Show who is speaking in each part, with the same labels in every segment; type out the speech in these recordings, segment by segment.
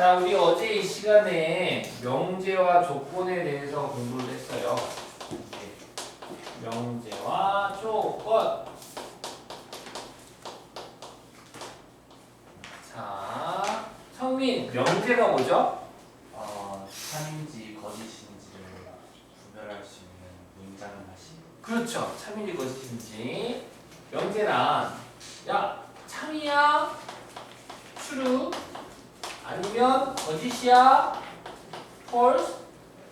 Speaker 1: 자, 우리 어제 이 시간에 명제와 조건에 대해서 공부를 했어요. 명제와 조건. 자, 성민, 명제가 뭐죠?
Speaker 2: 참인지 거짓인지를 구별할 수 있는 문장을 하시.
Speaker 1: 그렇죠. 참인지 거짓인지. 명제란 야, 참이야? true? 아니면 거짓이야? false?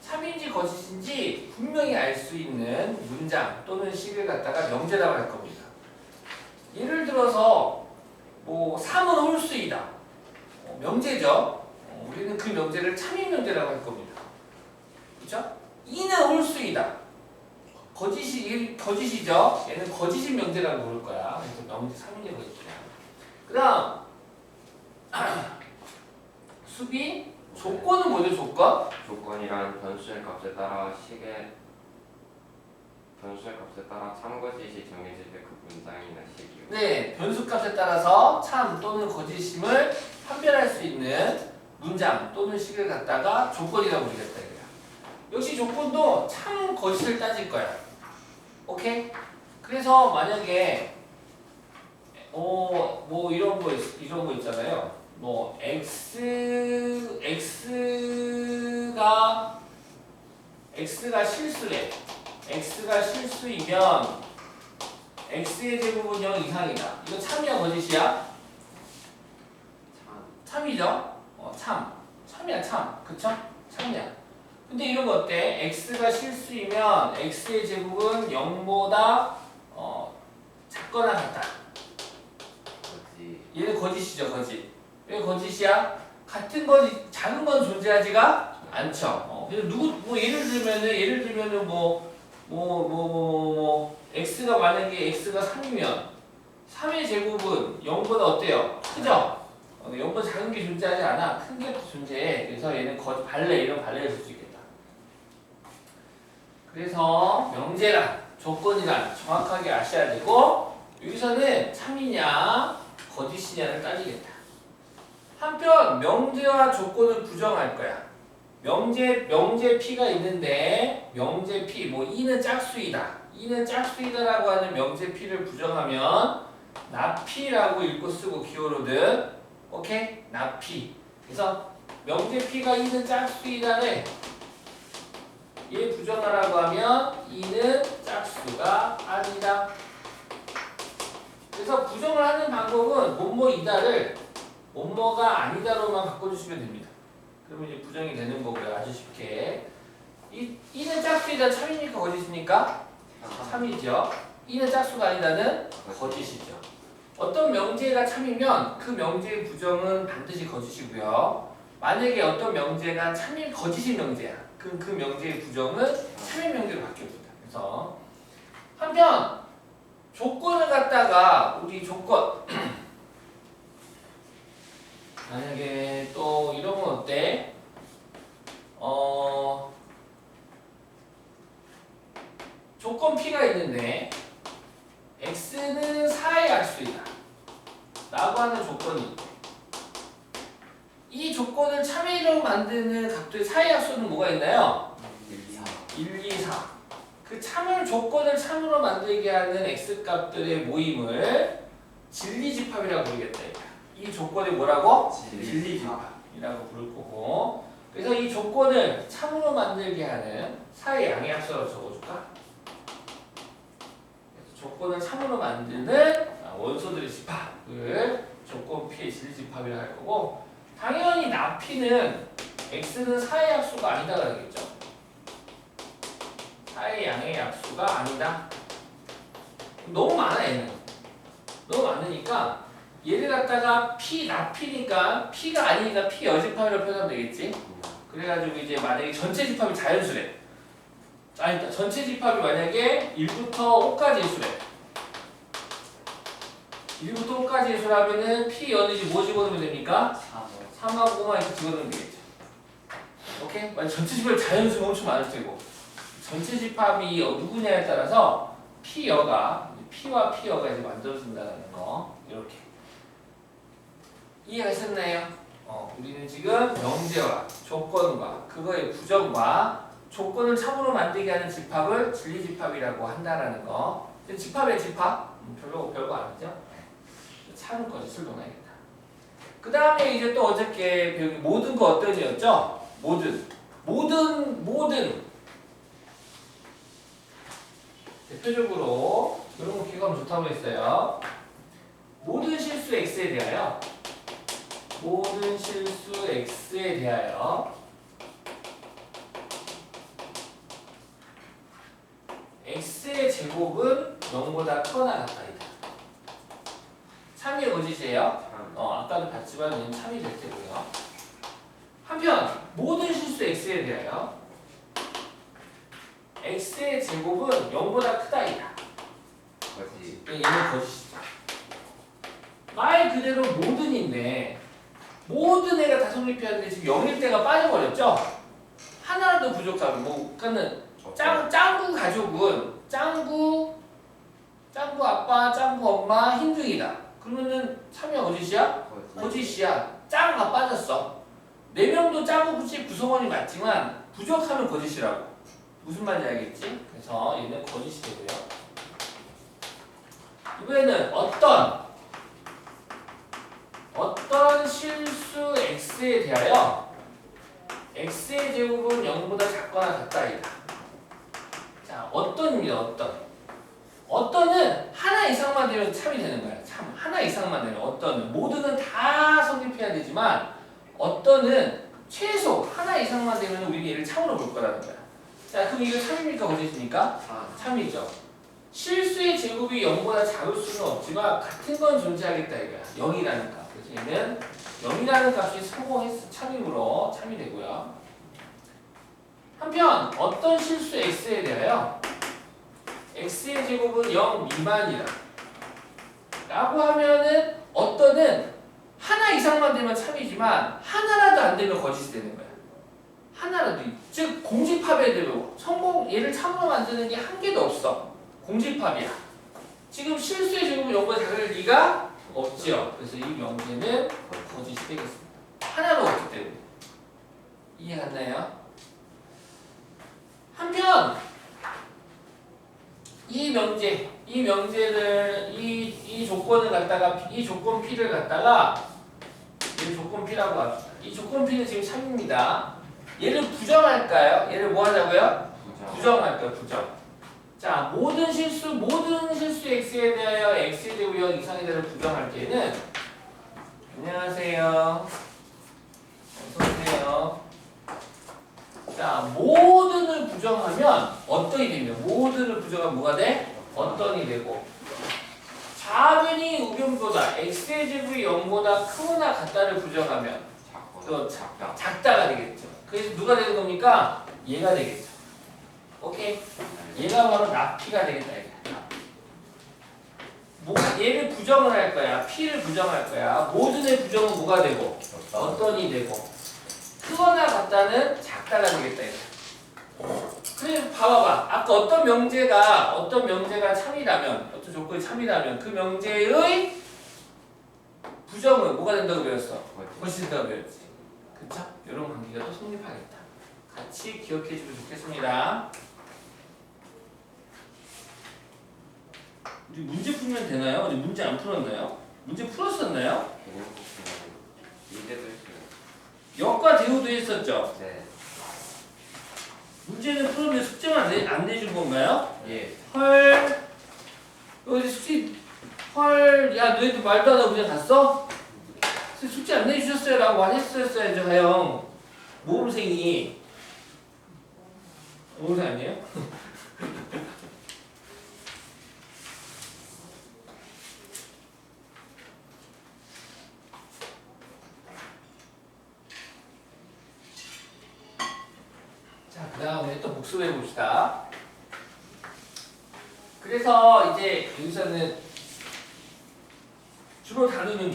Speaker 1: 참인지 거짓인지 분명히 알 수 있는 문장 또는 식을 갖다가 명제라고 할 겁니다. 예를 들어서 뭐 3은 홀수이다. 명제죠. 우리는 그 명제를 참인 명제라고 할 겁니다. 그렇죠? 2는 홀수이다. 거짓이죠. 얘는 거짓인 명제라고 부를 거야. 그래서 명제 3인의 거짓이야. 그다음 수비 조건은 뭐죠? 조건?
Speaker 3: 조건이란 변수의 값에 따라 참 거짓이 정해질 때 그 문장이나 식이요.
Speaker 1: 네, 변수값에 따라서 참 또는 거짓임을 판별할 수 있는 문장 또는 식을 갖다가 조건이라고 부르겠다 이거야. 역시 조건도 참 거짓을 따질 거야. 오케이? 그래서 만약에 뭐 이런 거 있잖아요. 뭐 x가 실수래. x가 실수이면 x의 제곱은 0 이상이다. 이거 참이야 거짓이야? 참이죠? 참이야 참. 그쵸? 참이야. 근데 이런 거 어때? x가 실수이면 x의 제곱은 0보다 작거나 같다.
Speaker 3: 거짓.
Speaker 1: 얘는 거짓이죠, 거짓. 왜 거짓이야? 같은 건 작은 건 존재하지가 않죠. 그래서 예를 들면은 x가 만약에 x가 3이면 3의 제곱은 0보다 어때요? 크죠? 0보다 작은 게 존재하지 않아. 큰 게 존재해. 그래서 얘는 이런 발레를 쓸 수 있겠다. 그래서 명제란 조건이란 정확하게 아셔야 되고 여기서는 참이냐 거짓이냐를 따지겠다. 한편 명제와 조건을 부정할 거야. 명제 P가 있는데 명제 P 뭐 E는 짝수이다. E는 짝수이다라고 하는 명제 P를 부정하면 나P라고 읽고 쓰고 기호로든 오케이? 나P. 그래서 명제 P가 E는 짝수이다를 얘 부정하라고 하면 E는 짝수가 아니다. 그래서 부정을 하는 방법은 뭐뭐이다를 뭐뭐가 아니다로만 바꿔주시면 됩니다. 그러면 이제 부정이 되는 거고요. 아주 쉽게. E는 짝수이다 참이니까 거짓입니까? 참이죠. E는 짝수가 아니다는 거짓이죠. 어떤 명제가 참이면 그 명제의 부정은 반드시 거짓이고요. 만약에 어떤 명제가 거짓인 명제야. 그럼 그 명제의 부정은 참인 명제로 바뀝니다. 그래서 한편 조건을 갖다가 우리 조건 만약에 또 이런 건 어때? 조건 P가 있는데 x는 4의 약수이다 라고 하는 조건이 있대. 이 조건을 참이로 만드는 각도의 4의 약수는 뭐가 있나요? 1, 2, 4. 그 조건을 참으로 만들게 하는 x값들의 모임을 진리집합이라고 부르겠다. 이 조건이 뭐라고? 진리집합이라고 부를 거고. 그래서 이 조건을 참으로 만들게 하는 4의 양의 합수라고 적어줄까? 조건을 참으로 만드는 원소들의 집합을 조건 P의 진리집합이라고 할 거고, 당연히 나 P는 x는 4의 약수가 아니다 그러겠죠. 4의 양의 약수가 아니다. 너무 많아 얘는. 너무 많으니까 얘를 갖다가 나 P니까 P가 아니니까 P 여집합이라고 표현하면 되겠지. 그래가지고 이제 만약에 전체 집합이 자연수래. 아니 전체 집합이 만약에 1부터 5까지의 수래. 1부터 5까지의 수라면은 P 연이지 뭐 집어넣으면 됩니까? 3하고 5만 이렇게 집어넣으면 되겠죠. 오케이? 만약 전체 집합이 자연수가 엄청 많을 테고 전체 집합이 누구냐에 따라서 P여가 P와 P여가 이제 만들어진다는 거 이렇게 이해가 됐나요? 우리는 지금 명제와 조건과 그거의 부정과 조건을 참으로 만들게 하는 집합을 진리집합이라고 한다라는 거. 집합의 집합? 별거 아니죠? 참을 거짓을 논하겠다. 그 다음에 이제 또 어저께 배운 모든 거 어떤 이었죠? 모든 대표적으로 이런 거 기억하면 좋다고 했어요. 모든 실수 x에 대하여 x의 제곱은 0보다 크거나 같다이다. 참이 거짓이에요. 아까도 봤지만 얘는 참이 될 테고요. 한편 모든 실수 x에 대하여 x의 제곱은 0보다 크다이다.
Speaker 3: 거짓.
Speaker 1: 얘는 거짓이죠. 말 그대로 모든인데 모든 애가 다 성립해야 되는데 지금 0일 때가 빠져버렸죠? 하나라도 부족하면 그러니까는 짱구 가족은 짱구 아빠, 짱구 엄마, 흰둥이다. 그러면은 참여 거짓이야? 거짓이야. 짱가 빠졌어. 4명도 짱구 구성원이 맞지만 부족하면 거짓이라고. 무슨 말인지 알겠지? 그래서 얘는 거짓이 되고요. 이번에는 어떤 실수 x에 대하여 x의 제곱은 0보다 작거나 같다이다. 자, 어떤은 하나 이상만 되면 참이 되는 거야. 참 하나 이상만 되면 어떤은 모두는 다 성립해야 되지만 어떤은 최소 하나 이상만 되면 우리는 얘를 참으로 볼 거라는 거야. 자, 그럼 이거 참입니까 거짓입니까? 참이죠. 실수의 제곱이 0보다 작을 수는 없지만 같은 건 존재하겠다 이거야. 0이라는 값. 그래서 얘는 0이라는 값이 성공해서 참이므로 참이 되고요. 한편 어떤 실수 x에 대하여 x의 제곱은 0 미만이다 라고 하면은 어떤은 하나 이상만 되면 참이지만 하나라도 안 되면 거짓이 되는 거야. 하나라도. 즉 공집합에 되면 얘를 참으로 만드는 게 한 개도 없어. 공집합이야. 지금 실수의 제곱은 0보다 작을 리가 없지요. 그래서 이 명제는 거짓이 되겠습니다. 하나도 없기 때문에. 이해갔나요? 한편 이 명제를 이 조건을 갖다가 이 조건 P를 갖다가 이 조건 P라고 합시다. 이 조건 P는 지금 참입니다. 얘를 부정할까요? 얘를 뭐 하자고요? 부정할까요? 부정. 자, 모든 실수 x에 대하여 x의 제곱 0 이상에 대해 부정할 때는 안녕하세요. 어서오세요. 자, 모든을 부정하면 어떤이 되면 모든을 부정하면 뭐가 돼? 어떤이 되고 좌변이 우변보다 x의 제곱이 0보다 크거나 같다를 부정하면 또 작다가 되겠죠. 그래서 누가 되는 겁니까? 얘가 되겠죠. 오케이? 얘가 바로 납P가 되겠다. 얘를 부정을 할 거야. P를 부정할 거야. 모든의 부정은 뭐가 되고 어떤이 되고 크거나 같다는 작다가 되겠다. 그래 봐봐봐. 아까 어떤 명제가 참이라면 어떤 조건이 참이라면 그 명제의 부정은 뭐가 된다고 배웠어? 거짓이 된다고 배웠지. 그쵸? 이런 관계가 또 성립하겠다. 같이 기억해 주면 좋겠습니다. 우리 문제 풀면 되나요? 우리 문제 안 풀었나요? 문제 풀었었나요?
Speaker 3: 문제도 있어요.
Speaker 1: 역과 대우도 했었죠?
Speaker 3: 네.
Speaker 1: 문제는 풀었는데 숙제만 안 내준 건가요?
Speaker 3: 예.
Speaker 1: 헐. 여기 숙제 헐. 야 너희들 말도 안 하고 그냥 갔어? 숙제 안 내주셨어요 라고 안 했었어야죠 가영. 모범생이. 모범생 아니에요? 그 다음에 또 복습해 봅시다. 그래서 이제 여기서는 주로 다루는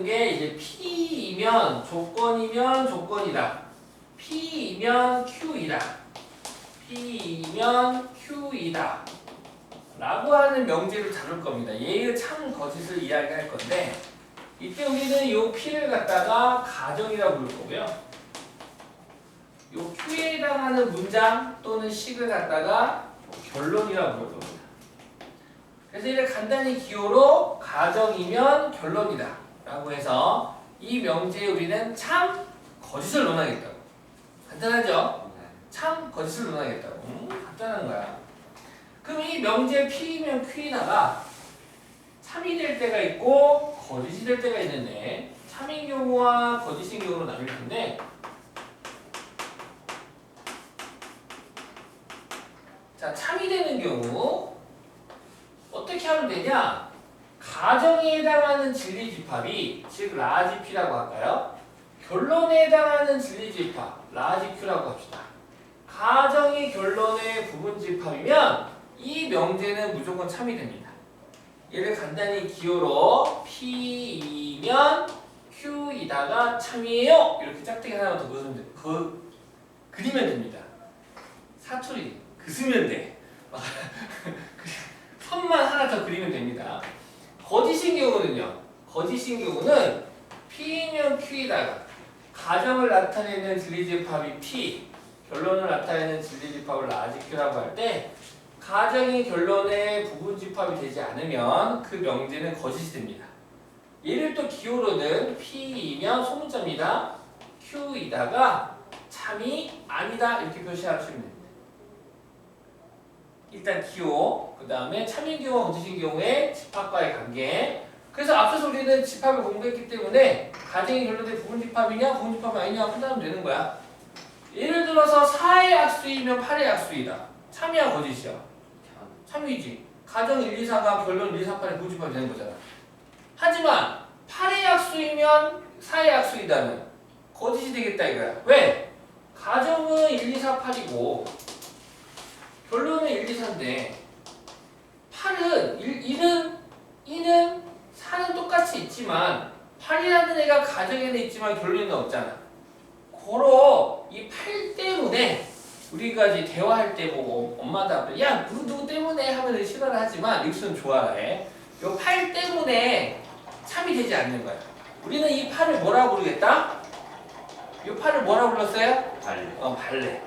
Speaker 1: 게 이제 P이면 조건이면 조건이다. P이면 Q이다. P이면 Q이다. 라고 하는 명제를 다룰 겁니다. 얘의 참 거짓을 이야기할 건데 이때 우리는 이 P를 갖다가 가정이라고 부를 거고요. 이 Q에 해당하는 문장 또는 식을 갖다가 결론이라고 부를 겁니다. 그래서 이를 간단히 기호로 가정이면 결론이다 라고 해서 이 명제에 우리는 참 거짓을 논하겠다고. 간단하죠? 참 거짓을 논하겠다고. 간단한 거야. 그럼 이 명제 P이면 Q이다가 참이 될 때가 있고 거짓이 될 때가 있는데 참인 경우와 거짓인 경우로 나눌 텐데 자, 참이 되는 경우 어떻게 하면 되냐? 가정에 해당하는 진리집합이 즉 라지 P라고 할까요? 결론에 해당하는 진리집합 라지 Q라고 합시다. 가정이 결론의 부분집합이면 이 명제는 무조건 참이 됩니다. 얘를 간단히 기호로 P이면 Q이다가 참이에요. 이렇게 짝대기 하나만 더 그리면 됩니다. 사투리 그으면 돼. 선만 하나 더 그리면 됩니다. 거짓인 경우는요. 거짓인 경우는 P이면 Q이다가 가정을 나타내는 진리집합이 P, 결론을 나타내는 진리집합을 라지 Q라고 할 때 가정이 결론의 부분집합이 되지 않으면 그 명제는 거짓이 됩니다. 얘를 또 기호로는 P이면 소문자입니다. Q이다가 참이 아니다 이렇게 표시하시면 됩니다. 일단 기호, 그 다음에 참인 경우와 거짓인 경우에 집합과의 관계. 그래서 앞서서 우리는 집합을 공부했기 때문에 가정이 결론의 부분집합이냐 부분집합이 아니냐 판단하면 되는 거야. 예를 들어서 4의 약수이면 8의 약수이다. 참이야 거짓이야? 참이지. 가정 1, 2, 4가 결론 1, 2, 3, 8의 부분집합이 되는 거잖아. 하지만 8의 약수이면 4의 약수이다는 거짓이 되겠다 이거야. 왜? 가정은 1, 2, 4, 8이고 결론은 1, 2, 4인데 8은 2는 4는 똑같이 있지만 8이라는 애가 가정에는 있지만 결론에는 없잖아. 고로 이 8 때문에 우리가 이제 대화할 때 보고 엄마도 앞에 야 누구 때문에 하면 싫어를 하지만 닉슨 좋아해. 요 8 때문에 참이 되지 않는 거야. 우리는 이 8을 뭐라고 부르겠다? 이 8을 뭐라고 불렀어요?
Speaker 3: 발레.
Speaker 1: 발레.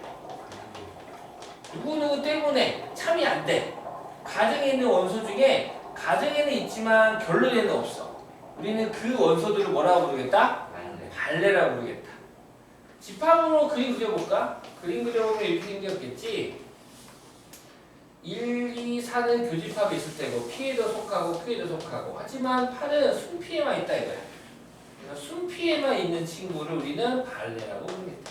Speaker 1: 누구 때문에 참이 안 돼. 가정에 있는 원소 중에 가정에는 있지만 결론에는 없어. 우리는 그 원소들을 뭐라고 부르겠다?
Speaker 3: 발레.
Speaker 1: 발레라고 부르겠다. 집합으로 그림 그려볼까? 그림 그려보면 이렇게 생겼겠지. 1, 2, 4는 교집합이 있을 때고 P에도 속하고 Q에도 속하고 하지만 8은 순피에만 있다 이거야. 그래서 순피에만 있는 친구를 우리는 발레라고 부르겠다.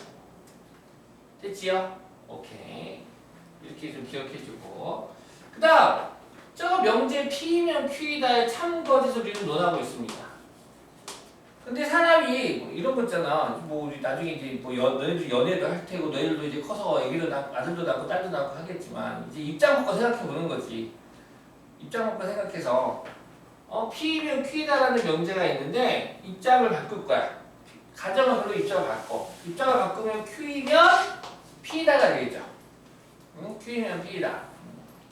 Speaker 1: 됐지요? 오케이. 이렇게 좀 기억해주고 그 다음 저 명제 P이면 Q이다의 참거짓을 우리는 논하고 있습니다. 근데 사람이 뭐 이런 거 있잖아. 뭐 우리 나중에 이제 뭐 너희들 연애도 할 테고 너희들도 이제 커서 애기도 낳고 아들도 낳고 딸도 낳고 하겠지만 이제 입장 바꿔 생각해 보는 거지. 입장 바꿔 생각해서 P이면 Q이다라는 명제가 있는데 입장을 바꿀 거야. 가정을 별로 입장을 바꿔. 입장을 바꾸면 Q이면 P이다가 되겠죠. 응? Q이면 P이다.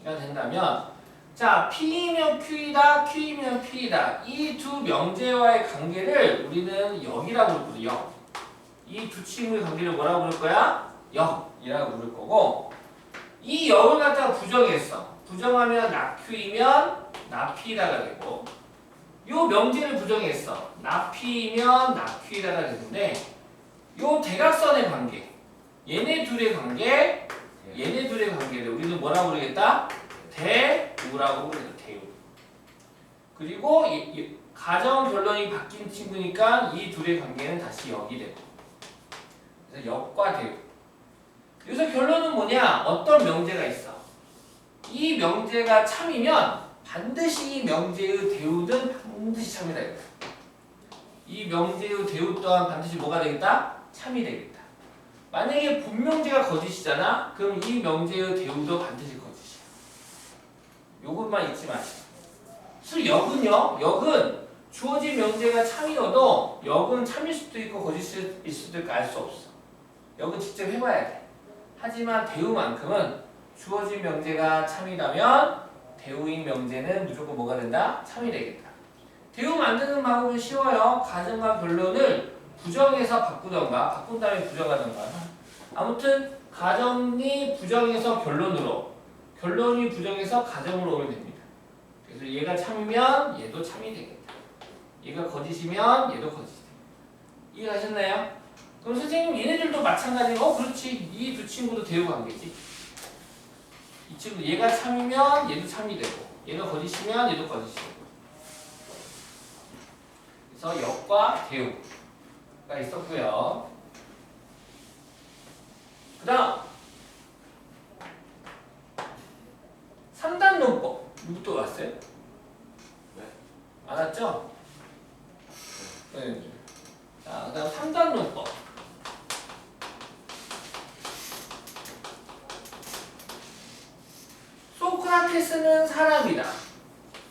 Speaker 1: 이가 된다면 자, P이면 Q이다, Q이면 P이다. 이 두 명제와의 관계를 우리는 역이라고 부르 역. 이 두 친구의 관계를 뭐라고 부를 거야? 역이라고 부를 거고 이 역을 갖다가 부정했어. 부정하면 나 Q이면 나 P이다가 되고 요 명제를 부정했어. 나 P이면 나 Q이다가 되는데 요 대각선의 관계 얘네 둘의 관계를 우리는 뭐라고 부르겠다? 대우라고 부르겠다. 대우. 그리고 가정 결론이 바뀐 친구니까 이 둘의 관계는 다시 역이 되고 그래서 역과 대우. 여기서 결론은 뭐냐? 어떤 명제가 있어. 이 명제가 참이면 반드시 이 명제의 대우는 반드시 참이다. 이 명제의 대우 또한 반드시 뭐가 되겠다? 참이 되겠다. 만약에 본명제가 거짓이잖아? 그럼 이 명제의 대우도 반드시 거짓이야. 요것만 잊지 마시고. 그래서 역은요? 역은 주어진 명제가 참이어도 역은 참일 수도 있고 거짓일 수도 있고 알 수 없어. 역은 직접 해봐야 돼. 하지만 대우만큼은 주어진 명제가 참이라면 대우인 명제는 무조건 뭐가 된다? 참이 되겠다. 대우 만드는 방법은 쉬워요. 가정과 결론을 부정해서 바꾸던가 바꾼 다음에 부정하던가. 아무튼 가정이 부정해서 결론으로, 결론이 부정해서 가정으로 오면 됩니다. 그래서 얘가 참이면 얘도 참이 되겠다. 얘가 거짓이면 얘도 거짓이 됩니다. 이해가셨나요? 그럼 선생님 얘네들도 마찬가지로 그렇지. 이 두 친구도 대우 관계지. 이 친구 얘가 참이면 얘도 참이 되고 얘가 거짓이면 얘도 거짓이 되고. 그래서 역과 대우가 있었고요. 그 다음 3단 논법 누구 또 왔어요?
Speaker 3: 네.
Speaker 1: 안 왔죠? 네. 자, 그 다음 3단 논법. 소크라테스는 사람이다.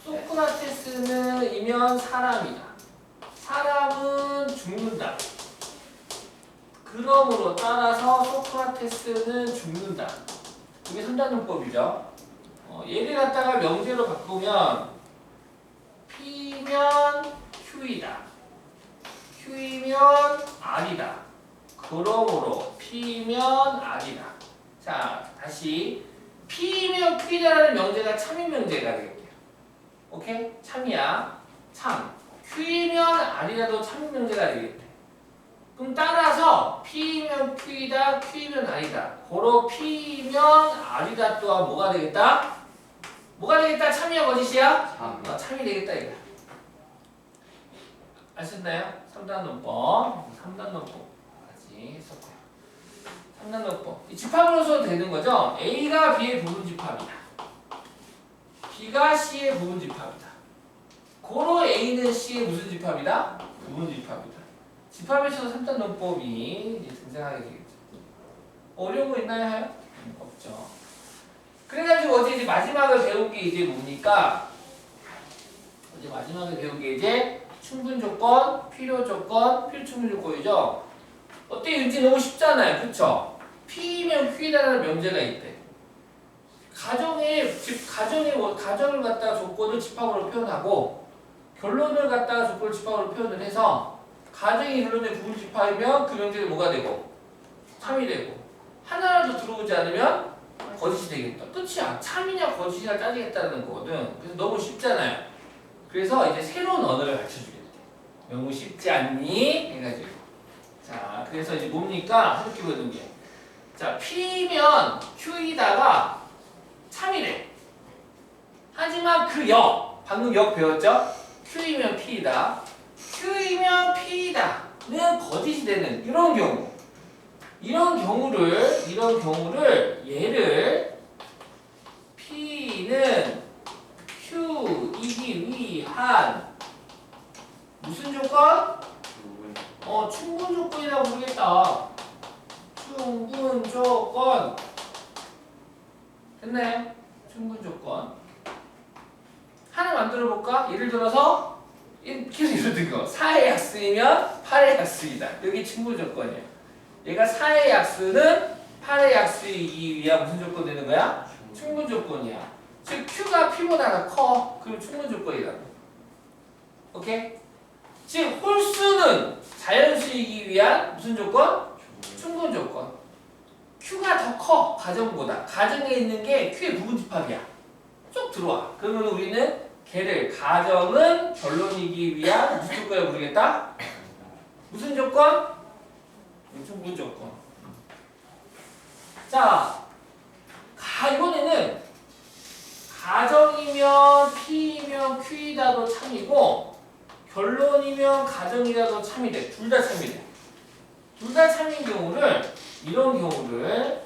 Speaker 1: 소크라테스는 이면 사람이다. 사람은 죽는다. 그러므로 따라서 소크라테스는 죽는다. 이게 3단 논법이죠. 얘를 갖다가 명제로 바꾸면 P면 Q이다. Q이면 R이다. 그러므로 P면 R이다. 자, 다시 P면 Q이다라는 명제가 참인 명제가 되겠네요. 오케이? 참이야. 참. Q이면 R이라도 참인 명제가 되겠대. 그럼 따라서 P면 Q이다, Q면 R이다. 고로 P면 R이다 또한 뭐가 되겠다? 뭐가 되겠다? 참이야, 거짓이야? 참이 되겠다 이거. 아셨나요? 3단 논법. 3단 논법까지 했었고요. 3단 논법. 이 집합으로서 되는 거죠? A가 B의 부분 집합이다. B가 C의 부분 집합이다. 고로 A는 C의 무슨 집합이다? 부분 집합이다. 집합에 있어서 3단 논법이 이제 등장하게 되겠죠. 어려운 거 있나요? 하요? 없죠. 그래가지고 어제 이제 마지막을 배운 게 이제 뭡니까? 어제 마지막에 배운 게 이제 충분 조건, 필요 조건, 필충분 조건이죠. 어때? 윤지 너무 쉽잖아요. 그쵸? P면 Q이라는 명제가 있대. 가정을 갖다가 조건을 집합으로 표현하고 결론을 갖다가 조건을 집합으로 표현을 해서 가정이 결론의 부분 집합이면 그 명제는 뭐가 되고? 참이 되고 하나라도 들어오지 않으면 거짓이 되겠다. 끝이야. 참이냐 거짓이냐 따지겠다는 거거든. 그래서 너무 쉽잖아요. 그래서 이제 새로운 언어를 가르쳐주겠대. 너무 쉽지 않니? 해가지고. 자, 그래서 이제 뭡니까? 이렇게 보는 게. 자, P면 Q이다가 참이래. 하지만 그 역, 방금 역 배웠죠? Q이면 P이다. Q이면 P이다는 거짓이 되는 이런 경우. 이런 경우를 얘를 P는 Q이기 위한 무슨 조건? 충분 조건이라고 부르겠다. 충분 조건. 됐나요? 충분 조건. 하나 만들어 볼까? 예를 들어서 계속 이러던 거. 4의 약수이면 8의 약수이다. 여기 충분 조건이에요. 얘가 4의 약수는 8의 약수이기 위한 무슨 조건 되는 거야? 충분 조건이야. 즉 Q가 P보다 커. 그럼 충분 조건이라고. 오케이? 즉 홀수는 자연수이기 위한 무슨 조건? 충분 조건. Q가 더 커. 가정보다. 가정에 있는 게 Q의 부분 집합이야. 쭉 들어와. 그러면 우리는 걔를 가정은 결론이기 위한 무슨 조건이라고 부르겠다? 무슨 조건? 충분 조건. 자, 이번에는 가정이면 P이면 Q이다도 참이고 결론이면 가정이다도 참이 돼. 둘 다 참이 돼. 둘 다 참인 경우를 이런 경우를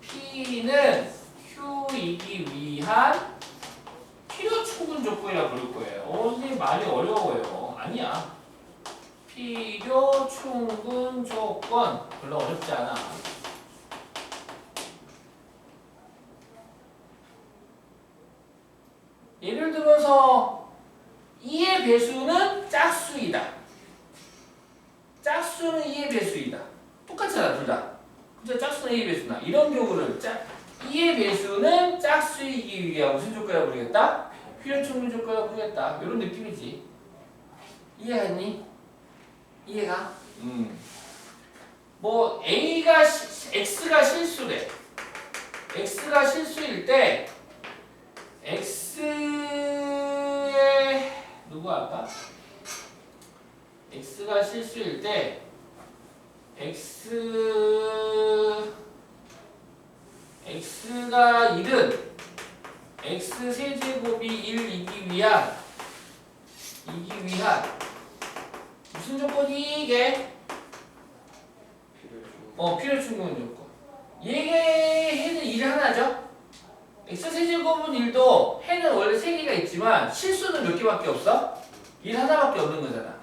Speaker 1: P는 Q이기 위한 필요 충분 조건이라고 부를 거예요. 이게 많이 어려워요. 아니야. 필요 충분 조건 별로 어렵지 않아. 예를 들어서 2의 배수는 짝수이다. 짝수는 2의 배수이다. 똑같잖아, 둘 다. 그죠? 짝수는 2의 배수나. 이런 경우를 2의 배수는 짝수이기 위한 무슨 조건이라고 부르겠다? 필요 충분 조건이라고 부르겠다. 이런 느낌이지. 이해했니? 이해가? 뭐 X가 실수래. X가 실수일 때 X의 누구 할까? X가 실수일 때 X가 1은 X 세제곱이 1이기 위한 무슨 조건이 이게? 필요 충분 조건. 얘의 해는 1 하나죠? X 세제곱은 1도 해는 원래 3개가 있지만 실수는 몇 개밖에 없어? 1 하나밖에 없는 거잖아.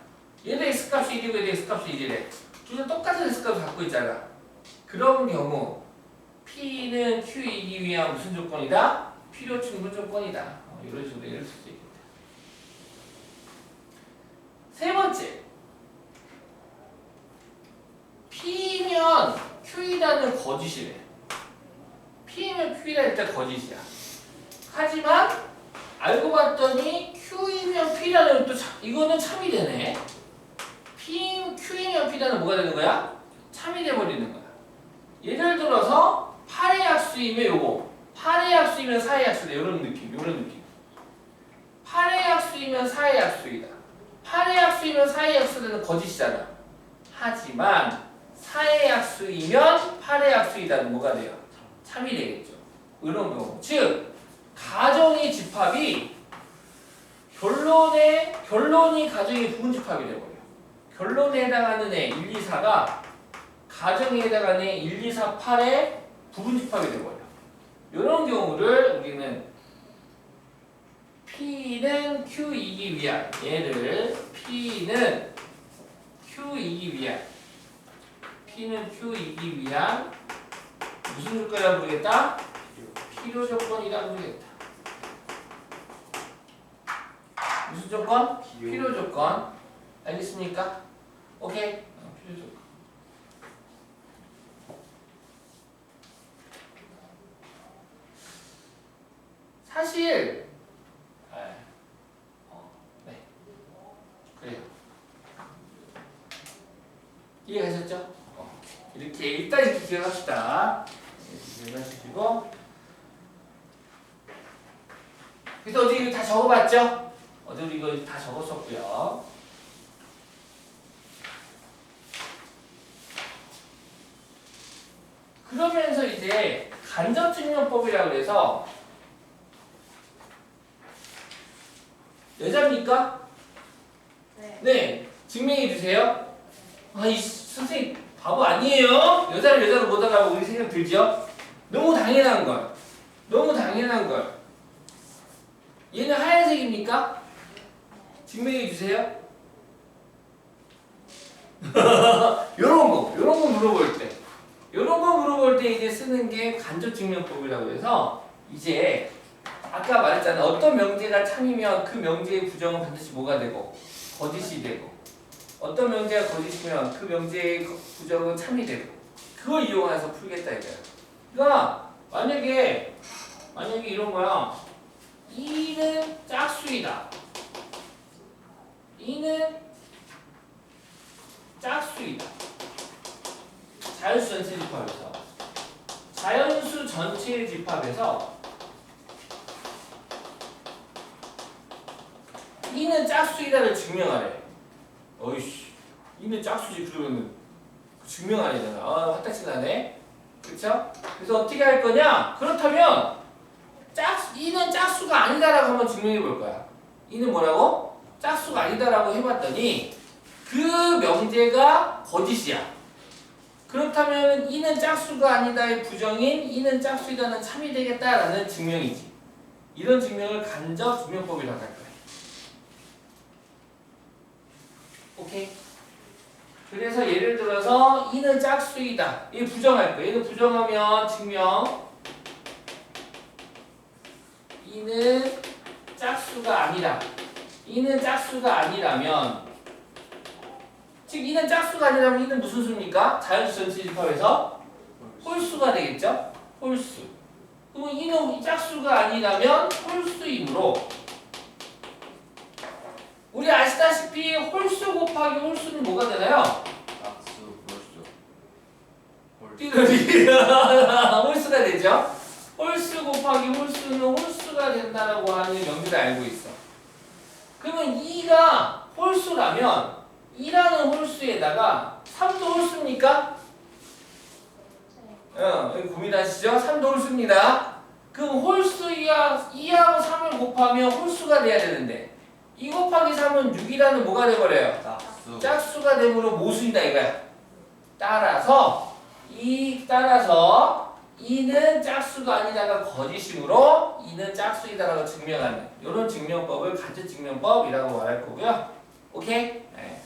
Speaker 1: 얘도 X값이 1이고 얘도 X값이 1이래. 둘 다 똑같은 X값을 갖고 있잖아. 그런 경우 P는 Q이기 위한 무슨 조건이다? 필요 충분 조건이다. 이런 식으로 예를 들 수 있겠다. 세 번째, P면 Q이다는 거짓이래. P면 Q이다 일단 거짓이야. 하지만 알고 봤더니 Q이면 P라는 또 이거는 참이 되네. Q이면 P라는 뭐가 되는 거야? 참이 돼버리는 거야. 예를 들어서 8의 약수이면 요거 8의 약수이면 4의 약수다. 요런 느낌. 8의 약수이면 4의 약수이다. 8의 약수이면 4의 약수는 거짓이잖아. 하지만 4의 약수이면 8의 약수이다는 뭐가 돼요? 참이 되겠죠. 이런 경우. 즉 가정의 집합이 결론이 가정의 부분집합이 돼버려요. 결론에 해당하는 애 1, 2, 4가 가정에 해당하는 애 1, 2, 4, 8의 부분집합이 돼버려. 이런 경우를 우리는 P는 Q이기 위한 얘를 P는 Q이기 위한 무슨 조건이라고 부르겠다? 필요 조건이라고 부르겠다. 무슨 조건? 필요 조건. 알겠습니까? 오케이? 필요 조건. 사실 네. 그래요. 이해가셨죠? 이렇게 일단 이렇게 기억합시다. 기억하시고 그래서 어제 이거 다 적어봤죠? 어제 우리 이거 다 적었었고요. 그러면서 이제 간접증명법이라고 그래서 여자입니까? 네. 증명해 주세요. 이 선생님 바보 아니에요? 여자를 여자로 못 알아보고 우리 생각 들죠? 너무 당연한 걸. 얘는 하얀색입니까? 증명해 주세요. 요런 거 물어볼 때 이제 쓰는 게 간접증명법이라고 해서 이제 아까 말했잖아. 어떤 명제가 참이면 그 명제의 부정은 반드시 뭐가 되고 거짓이 되고 어떤 명제가 거짓이면 그 명제의 부정은 참이 되고 그걸 이용해서 풀겠다 이거야. 그러니까 만약에 이런 거야. 2는 짝수이다. 2는 짝수이다. 자연수 전체의 집합에서 2는 짝수이다를 증명하래. 어이씨, 2는 짝수지. 그러면은 증명 안 되잖아. 화딱지 나네. 그쵸? 그래서 어떻게 할 거냐? 그렇다면 2는 짝수가 아니다라고 한번 증명해 볼 거야. 2는 뭐라고? 짝수가 아니다라고 해봤더니 그 명제가 거짓이야. 그렇다면 2는 짝수가 아니다의 부정인 2는 짝수이다는 참이 되겠다라는 증명이지. 이런 증명을 간접 증명법이라고 할 거야. 오케이? 그래서 예를 들어서 2는 짝수이다. 얘 부정할 거야. 얘는 부정하면 증명 2는 짝수가 아니라 2는 짝수가 아니라면 즉 2는 짝수가 아니라면 2는 무슨 수입니까? 자연수 전체 집합에서 홀수가 되겠죠? 홀수. 그럼 2는 짝수가 아니라면 홀수이므로 우리 아시다시피 알다시피 홀수 곱하기 홀수는 뭐가 되나요?
Speaker 2: 짝수 홀수
Speaker 1: 띠르리 홀수가 되죠. 홀수 곱하기 홀수는 홀수가 된다라고 하는 명제를 알고 있어. 그러면 2가 홀수라면 2라는 홀수에다가 3도 홀수입니까? 여기 고민하시죠? 3도 홀수입니다. 그럼 홀수 2하고 3을 곱하면 홀수가 돼야 되는데 2 곱하기 3은 6이라는 뭐가 돼버려요?
Speaker 2: 짝수
Speaker 1: 짝수가 되므로 모수이다 이거야. 따라서 2는 짝수가 아니다가 거짓이므로 2는 짝수이다라고 증명하는 이런 증명법을 가정증명법이라고 말할 거고요. 오케이? 네.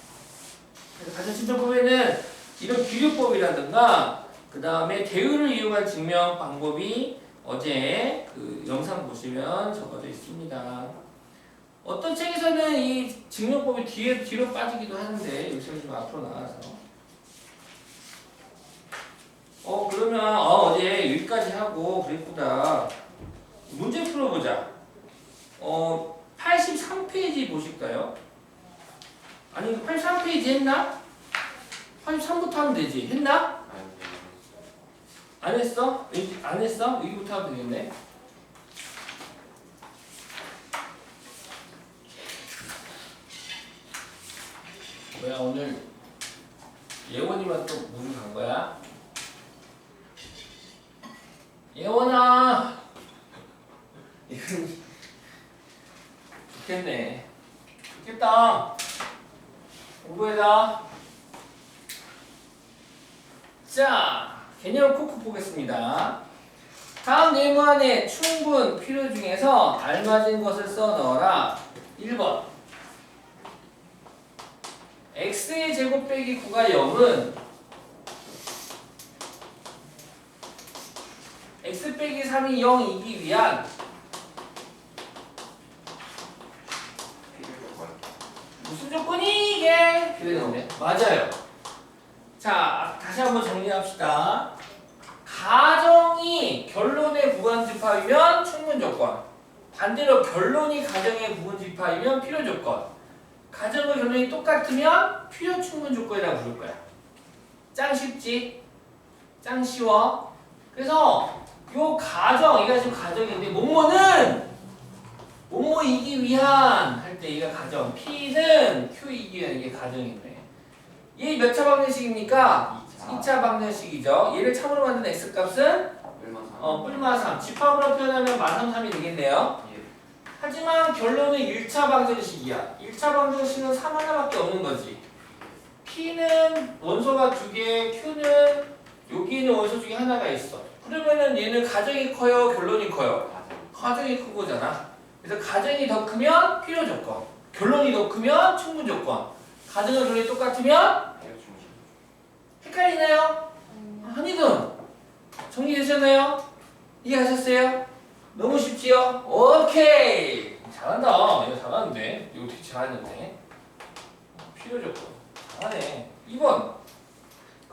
Speaker 1: 그래서 가정증명법에는 이런 비교법이라든가 그 다음에 대응을 이용한 증명 방법이 어제 그 영상 보시면 적어져 있습니다. 어떤 책에서는 이 증명법이 뒤로 빠지기도 하는데 요즘은 좀 앞으로 나와서 그러면 어제 여기까지 하고 그랬구나. 문제 풀어보자. 83페이지 보실까요? 아니 83페이지 했나? 83부터 하면 되지. 했나? 안 했어? 안 했어? 여기부터 하면 되겠네. 뭐야 오늘 예원이만 또 무슨 간 거야? 예원아 이건 좋겠네. 좋겠다. 공부해라. 자, 개념 코크 보겠습니다. 다음 네모 안에 충분 필요 중에서 알맞은 것을 써 넣어라. 1번 x의 제곱 빼기 9가 0은 x 빼기 3이 0이기 위한 무슨 조건이 이게? 그랬는데 맞아요. 자, 다시 한번 정리합시다. 가정이 결론의 부분집합이면 충분 조건. 반대로 결론이 가정의 부분집합이면 필요 조건. 가정과 결론이 똑같으면 필요 충분 조건이라고 부를 거야. 짱 쉽지? 짱 쉬워. 그래서 요 가정, 얘가 지금 가정인데 뭐뭐이기 위한 할 때 얘가 가정, P는 Q이기 위한 이게 가정인데 얘 몇 차 방정식입니까? 2차 방정식이죠. 얘를 참으로 만든 x값은 뿔마 3. 집합으로 표현하면 마삼 3이 되겠네요. 하지만 결론은 1차 방정식이야. 1차 방정식은 3 하나밖에 없는 거지. P는 원소가 2개, Q는 여기 있는 원소 중에 하나가 있어. 그러면은 얘는 가정이 커요, 결론이 커요? 가정이 큰 거잖아. 그래서 가정이 더 크면 필요 조건, 결론이 더 크면 충분 조건. 가정과 결론이 똑같으면 헷갈리나요? 아니든 정리되셨나요? 이해하셨어요? 너무 쉽지요? 오케이! 잘한다. 이거 잘하는데. 이거 되게 잘하는데. 필요 조건. 잘하네. 2번.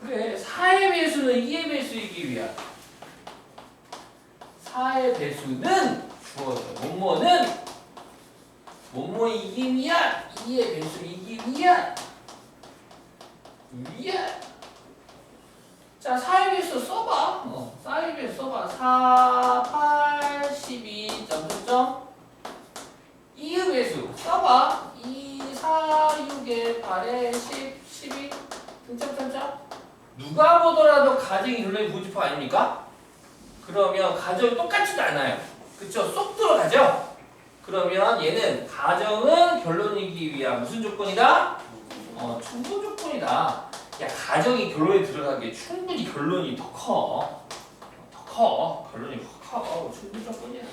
Speaker 1: 그래. 4의 배수는 2의 배수이기 위한. 4의 배수는 주어져. 뭐뭐이기 위한. 2의 배수이기 위한. 자, 4의 배수 써봐. 4의 배수 써봐. 4, 8, 12, 점점점. 2의 배수 써봐. 2, 4, 6에 8에 10, 12, 점점점점. 누가 보더라도 가정이 결론의 부분집합 아닙니까? 그러면 가정이 똑같지도 않아요. 그쵸? 쏙 들어가죠? 그러면 얘는 가정은 결론이기 위한 무슨 조건이다? 충분 조건이다. 야, 가정이 결론에 들어가기에 충분히 결론이 더 커. 결론이 더 커. 충분 조건이야.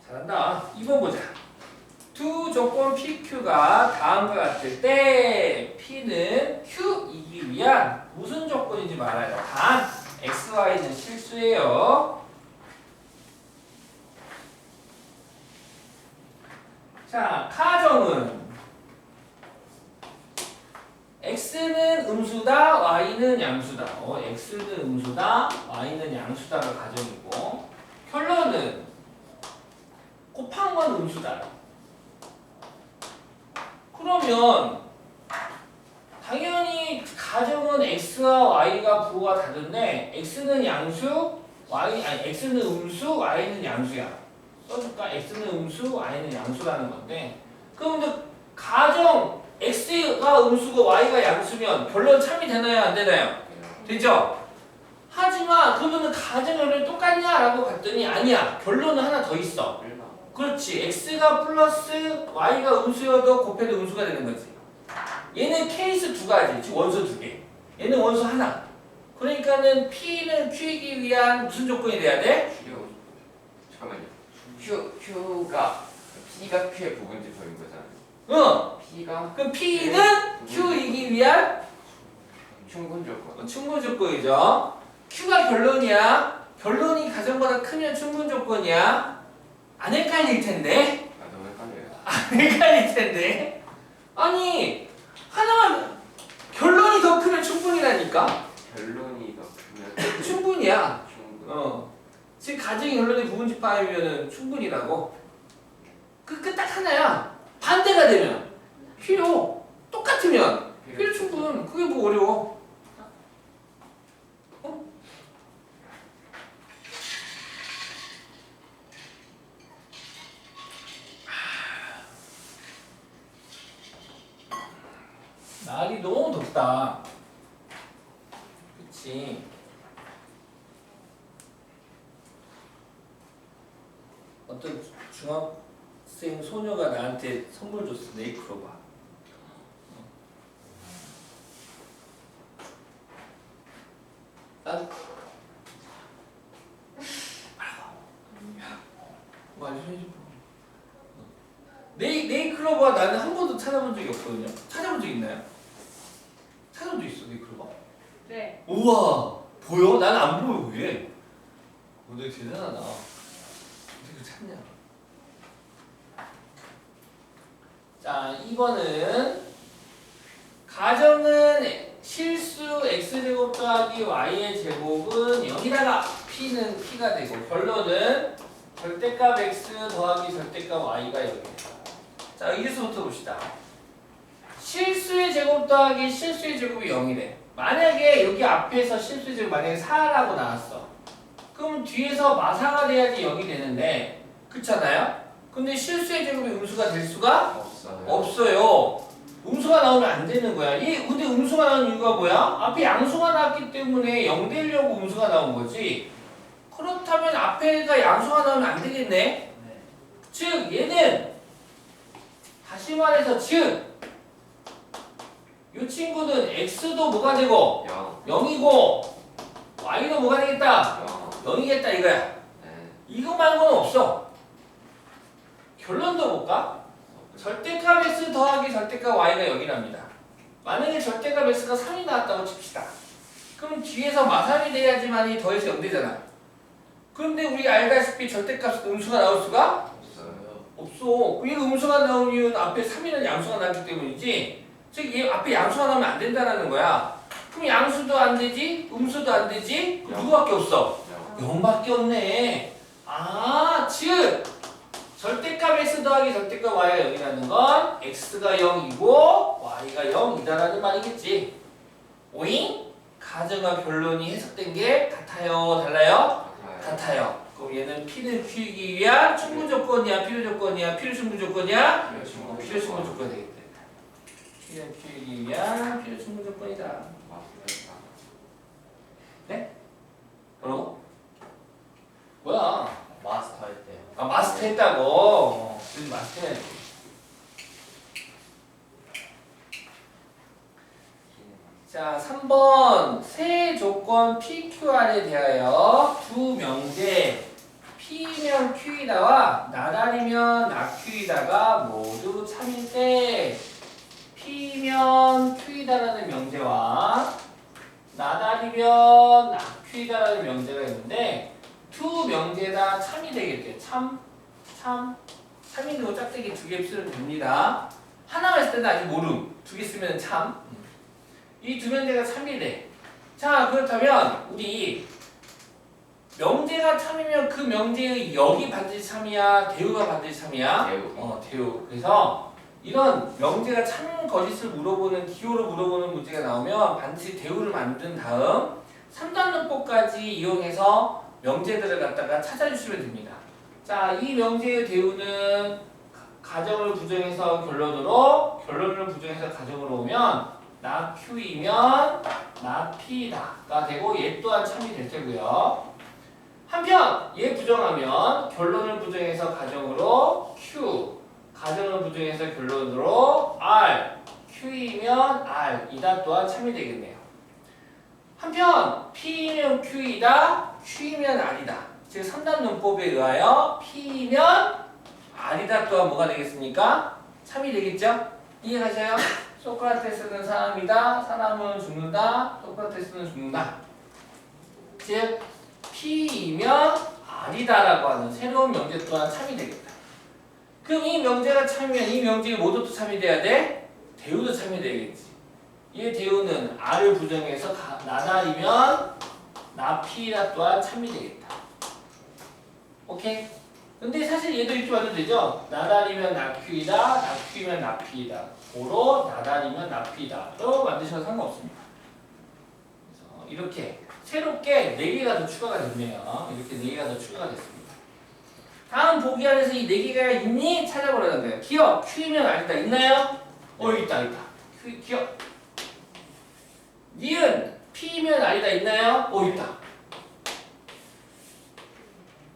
Speaker 1: 잘한다. 2번 보자. 두 조건 PQ가 다음과 같을 때 P는 Q이기 위한 무슨 조건인지 말아요. 단 XY는 실수예요. 자, 가정은 X는 음수다, Y는 양수다. X는 음수다, Y는 양수다가 가정이고, 결론은 곱한 건 음수다. 그러면 당연히 가정은 x와 y가 부호가 다른데 x는 양수, x는 음수, y는 양수야. 써줄까? x는 음수, y는 양수라는 건데 그럼 가정 x가 음수고 y가 양수면 결론 참이 되나요? 안 되나요? 되죠? 하지만 그러면 가정 결론이 똑같냐라고 봤더니 아니야. 결론은 하나 더 있어. 그렇지. x가 플러스 y가 음수여도 곱해도 음수가 되는 거지. 얘는 케이스 두 가지, 즉 원소 두 개. 얘는 원소 하나. 그러니까는 P는 Q이기 위한 무슨 조건이 돼야 돼?
Speaker 3: 잠깐만요. Q가 P가 Q의 부분집합인 거잖아요.
Speaker 1: 응.
Speaker 3: P가
Speaker 1: 그럼 P는 Q이기 위한
Speaker 3: 충분 조건.
Speaker 1: 충분 조건이죠. Q가 결론이야. 결론이 가정보다 크면 충분 조건이야. 안 헷갈릴 텐데.
Speaker 3: 너무 헷갈려요.
Speaker 1: 안 헷갈릴 텐데. 아니 하나만 결론이 더 크면 충분이라니까.
Speaker 3: 결론이 더 크면
Speaker 1: 충분이야.
Speaker 3: 충분.
Speaker 1: 지금 가정의 결론이 부분집합이면 충분이라고. 그 딱 하나야. 반대가 되면 필요 똑같으면 필요 충분. 그게 뭐 어려워? 날이 너무 덥다. 그치? 어떤 중학생 소녀가 나한테 선물 줬어. 네이클로바. 난 네이클로바 나는 한 번도 찾아본 적이 없거든요. 찾아본 적 있나요? 찾아본 적 있어 네이클로바?
Speaker 4: 네.
Speaker 1: 우와 보여? 나는 안 보여 왜? 너 되게 대단하다. 어떻게 찾냐? 자 2번은 가정은 실수 x제곱 더하기 y의 제곱은 0이다가 p는 p가 되고 결론은 절대값 x 더하기 절대값 y가 0이다. 자 여기서부터 봅시다. 실수의 제곱 더하기 실수의 제곱이 0이래. 만약에 여기 앞에서 실수의 제곱 만약에 4라고 나왔어. 그럼 뒤에서 마사가 돼야지 0이 되는데 그렇잖아요? 근데 실수의 제곱이 음수가 될 수가
Speaker 3: 없어요.
Speaker 1: 없어요. 음수가 나오면 안 되는 거야. 근데 음수가 나온 이유가 뭐야? 앞에 양수가 나왔기 때문에 0 되려고 음수가 나온 거지. 그렇다면 앞에가 양수가 나오면 안 되겠네. 즉 얘는 다시 말해서 즉 이 친구는 x도 뭐가 되고 0이고 y도 뭐가 되겠다? 0이겠다 이거야.
Speaker 3: 네.
Speaker 1: 이거 말고는 없어. 결론도 볼까? 절대값 x 더하기 절대값 y가 0이랍니다. 만약에 절대값 x가 3이 나왔다고 칩시다. 그럼 뒤에서 마삼이 돼야지만이 더해서 0 되잖아. 그런데 우리 알다시피 절대값 음수가 나올 수가
Speaker 3: 없어요.
Speaker 1: 없어. 얘가 음수가 나온 이유는 앞에 3이라는 양수가 나왔기 때문이지. 즉, 얘 앞에 양수가 나오면 안 된다는 거야. 그럼 양수도 안 되지, 음수도 안 되지. 그럼 누구밖에 없어? 0밖에 없네. 아, 즉 절대값 x 더하기 절대값 y가 0이라는 건 x가 0이고 y가 0이다라는 말이겠지. 오잉? 가정과 결론이 해석된 게 같아요? 달라요? 같아요. 그럼 얘는 P는 Q이기 위한 충분 조건이야? 필요 조건이야? 필요 충분 조건이야? 필요 충분 조건이 되겠다. P는 Q이기 위한 필요 충분 조건이다. 네? 뭐라고? 뭐야?
Speaker 2: 마스터 할 때.
Speaker 1: 아 마스터 했다고? 지금 마스터 해야지. 자 3번 세 조건 PQR에 대하여 두 명제 P면 Q이다와 나달이면 나Q이다가 모두 참일 때 P면 Q이다라는 명제와 나달이면 나Q이다라는 명제가 있는데 두 명제 다 참이 되겠대. 참인 거 짝대기 두 개 쓰면 됩니다. 하나만 있을 때는 아직 모름. 두 개 쓰면 참. 이 두 명제가 참이래. 자 그렇다면 우리 명제가 참이면 그 명제의 역이 반드시 참이야? 대우가 반드시 참이야?
Speaker 3: 대우.
Speaker 1: 대우. 그래서 이런 명제가 참 거짓을 물어보는 기호로 물어보는 문제가 나오면 반드시 대우를 만든 다음 3단문법까지 이용해서 명제들을 갖다가 찾아주시면 됩니다. 자, 이 명제의 대우는 가정을 부정해서 결론으로, 결론을 부정해서 가정으로 오면 나 Q이면 나 P다가 되고 얘 또한 참이 될 테고요. 한편 얘 부정하면 결론을 부정해서 가정으로 Q, 가정을 부정해서 결론으로 R, Q이면 R, 이다 또한 참이 되겠네요. 한편 P이면 Q이다, Q이면 R이다. 즉 3단 문법에 의하여 P이면 R이다 또한 뭐가 되겠습니까? 참이 되겠죠? 이해가셔요? 소크라테스는 사람이다, 사람은 죽는다, 소크라테스는 죽는다. 즉 P이면 R이다라고 하는 새로운 명제 또한 참이 되겠다. 그럼 이 명제가 참이면 이 명제의 모두 또 참이 돼야 돼? 대우도 참이 되겠지. 이 대우는 R을 부정해서 나날이면 나 P이다 또한 참이 되겠다. 오케이? 근데 사실 얘도 이렇게 봐도 되죠? 나달이면 나 Q이다, 나 Q이면 나 P이다. 고로 나달이면 나 P이다. 또 만드셔도 상관없습니다. 그래서 이렇게 새롭게 4개가 더 추가가 됐네요. 이렇게 4개가 더 추가가 됐습니다. 다음 보기 안에서 이 4개가 있니? 찾아보라는 거예요. 기억, Q이면 R이다. 있나요? 있다. 기억. 니은, P이면 R이다. 있나요? 있다.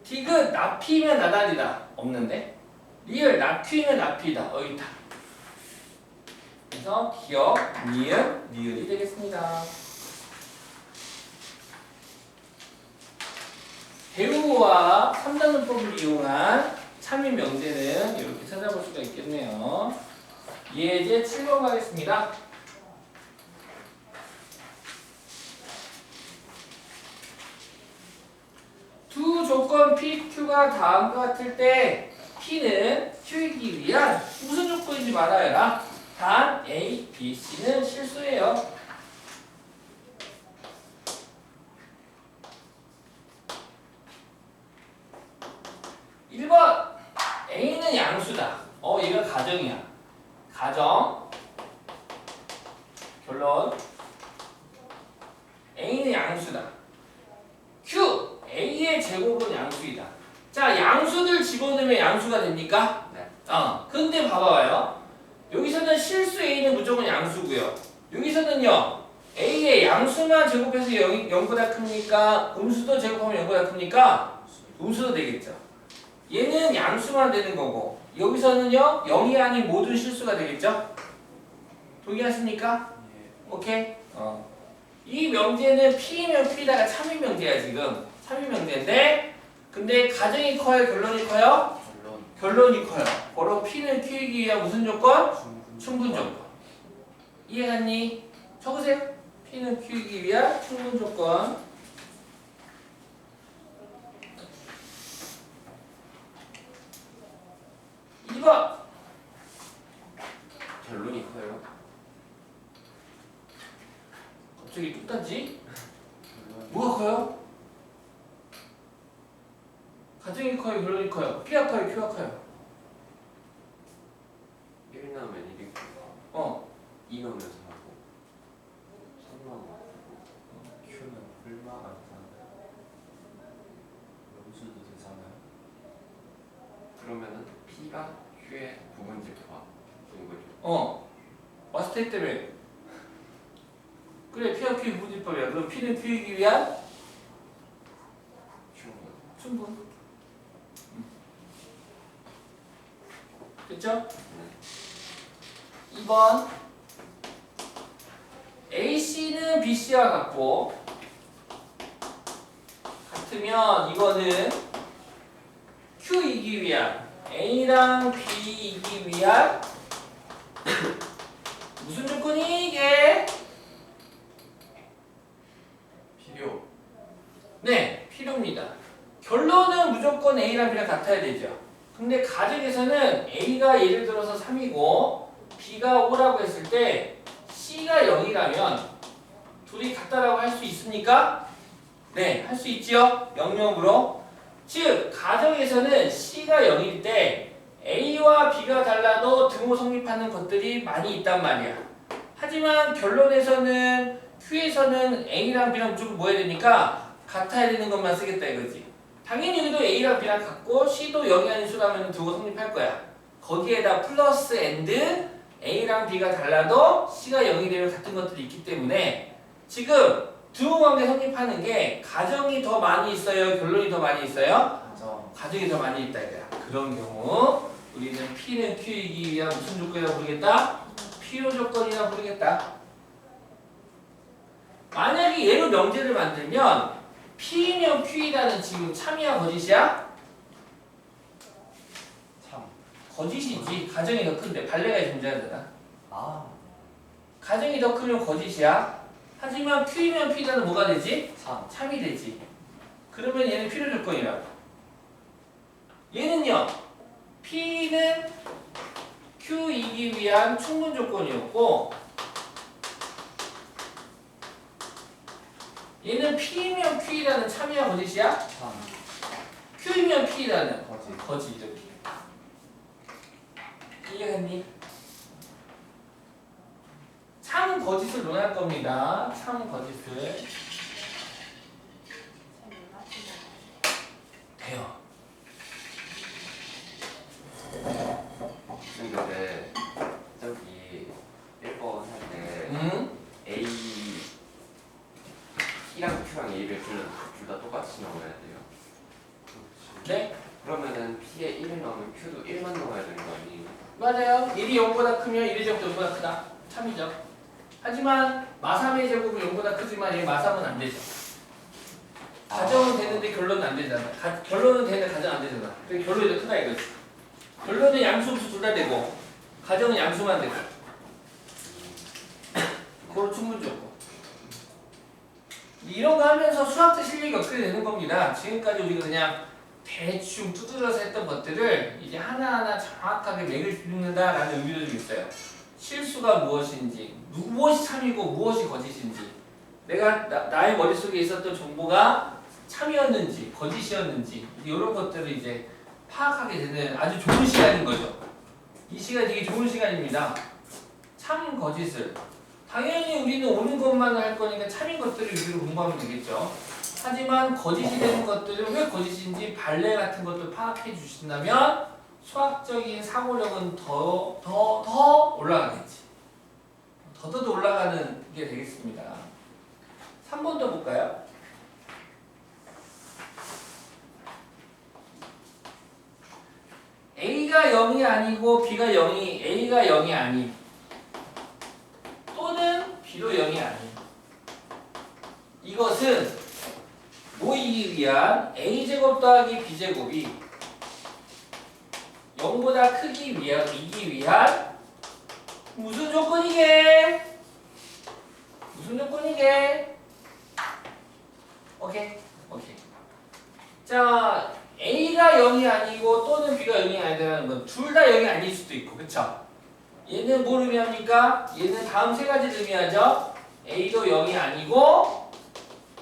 Speaker 1: 디귿, 나 P면 나달이다. 없는데? 리을, 나 Q면 나 P다. 있다. 그래서 기억, 니은, 니을이 되겠습니다. 대우와 3단문법을 이용한 참인 명제는 이렇게 찾아볼 수가 있겠네요. 예제 7번 가겠습니다. 두 조건 P, Q가 다음과 같을 때 P는 Q이기 위한 무슨 조건인지 말하여라. 단 A, B, C는 실수예요. (1번) A는 양수다. 얘가 가정이야. 가정. 결론. A는 양수다. Q. A의 제곱은 양수이다. 자, 양수들 집어넣으면 양수가 됩니까?
Speaker 3: 네.
Speaker 1: 근데 봐봐요. 여기서는 실수 A는 무조건 양수고요. 여기서는요. A의 양수만 제곱해서 0보다 큽니까? 음수도 제곱하면 0보다 큽니까? 음수도 되겠죠. 얘는 양수만 되는 거고 여기서는요. 0이 아닌 모든 실수가 되겠죠? 동의하십니까? 오케이? 이 명제는 P이면 P다가 참인 명제야 지금. 참인 명제인데 근데 가정이 커요? 결론이 커요? 결론이 커요. 바로 P는 Q이기 위한 무슨 조건? 충분 조건. 이해갔니? 적으세요. P는 Q이기 위한 충분 조건. (2번)
Speaker 3: 결론이 커요.
Speaker 1: 갑자기 뚝 따지? 뭐가 커요? 가정이 커요? 결론이 커요? P가 커요? Q가 커요?
Speaker 3: 1 나오면 1이고 2 나오면 4고 3 나오면
Speaker 2: Q는 얼마 안 되잖아요. 음수도 되잖아요.
Speaker 3: 그러면은 P가 Q의 부분집합인 거죠.
Speaker 1: 마스터 때문에 그래 P와 Q 부분집합이야. 그럼 P는 Q이기 위한 충분. 됐죠? 2번 AC는 BC와 같고 같으면 이거는 Q이기 위한 A랑 B이기 위한 무슨 조건이 이게?
Speaker 2: 필요.
Speaker 1: 네, 필요입니다. 결론은 무조건 A랑 B랑 같아야 되죠. 근데 가정에서는 A가 예를 들어서 3이고 B가 5라고 했을 때 C가 0이라면 둘이 같다라고 할 수 있습니까? 네, 할 수 있지요. 0, 0으로. 즉, 가정에서는 C가 0일 때 A와 B가 달라도 등호 성립하는 것들이 많이 있단 말이야. 하지만 결론에서는 Q에서는 A랑 B랑 무조건 뭐 해야 되니까 같아야 되는 것만 쓰겠다 이거지. 당연히 여기도 A랑 B랑 같고 C도 0이 아닌 수라면 등호 성립할 거야. 거기에다 플러스 앤드 A랑 B가 달라도 C가 0이 되면 같은 것들이 있기 때문에 지금 등호 관계 성립하는 게 가정이 더 많이 있어요? 결론이 더 많이 있어요?
Speaker 2: 가정.
Speaker 1: 가정이 더 많이 있다 이거야. 그런 경우 우리는 P는 Q이기 위한 무슨 조건이라고 부르겠다? 필요 조건이라고 부르겠다. 만약에 얘로 명제를 만들면 P면 Q이라는 지금 참이야 거짓이야?
Speaker 2: 참.
Speaker 1: 거짓이지. 가정이 더 큰데 발레가 존재하잖아.
Speaker 2: 아.
Speaker 1: 가정이 더 크면 거짓이야. 하지만 Q면 P라는 뭐가 되지?
Speaker 2: 참.
Speaker 1: 참이 되지. 그러면 얘는 필요 조건이라고. 얘는요. P는 Q이기 위한 충분 조건이었고 얘는 P면 Q라는 참이야 거짓이야?
Speaker 2: 참.
Speaker 1: Q면 P라는
Speaker 2: 거짓.
Speaker 1: 거짓 이렇게. 이해했니? 참 거짓을 논할 겁니다. 참 거짓을. 돼요.
Speaker 3: 근데 저기 1번 할 때
Speaker 1: 응?
Speaker 3: A T랑 Q랑 A를 둘 다 똑같이 넣어야 돼요.
Speaker 1: 네?
Speaker 3: 그러면은 P에 1을 넣으면 Q도 1만 넣어야 되는 거 아니에요?
Speaker 1: 맞아요. 1이 0보다 크면 1의 제곱도 0보다 크다. 참이죠. 하지만 마삼의 제곱은 0보다 크지만 얘 마삼은 안 되죠. 가정은 되는데 결론은 안 되잖아. 결론은 되는데 가정 안 되잖아. 그래 결론이 더 크다 이거지. 결론은 양수 음수 둘 다 되고 가정은 양수만 되고. 그걸 충분 좋고. 이런 거 하면서 수학적 실력이 어떻게 되는 겁니다. 지금까지 우리가 그냥 대충 두드려서 했던 것들을 이제 하나하나 정확하게 맥을 짚는다라는 의미도 좀 있어요. 실수가 무엇인지, 무엇이 참이고 무엇이 거짓인지, 내가 나의 머릿속에 있었던 정보가 참이었는지 거짓이었는지 이런 것들을 이제 파악하게 되는 아주 좋은 시간인 거죠. 이 시간 되게 좋은 시간입니다. 참 거짓을 당연히 우리는 옳은 것만 할 거니까 참인 것들을 위주로 공부하면 되겠죠. 하지만 거짓이 되는 것들은 왜 거짓인지 발레 같은 것도 파악해 주신다면 수학적인 사고력은 더 올라가겠지. 더더 올라가는 게 되겠습니다. 3번 더 볼까요? A가 0이 아니고 B가 0이 A가 0이 아닌 또는 B도 0이 아닌 이것은 모이기 위한 A제곱 더하기 B제곱이 0보다 이기 위한 무슨 조건이게? 무슨 조건이게? 오케이. 자, A가 0이 아니고 또는 B가 0이 아니라는 건 둘 다 0이 아닐 수도 있고, 그쵸? 얘는 뭘 의미합니까? 얘는 다음 세 가지를 의미하죠? A도 0이 아니고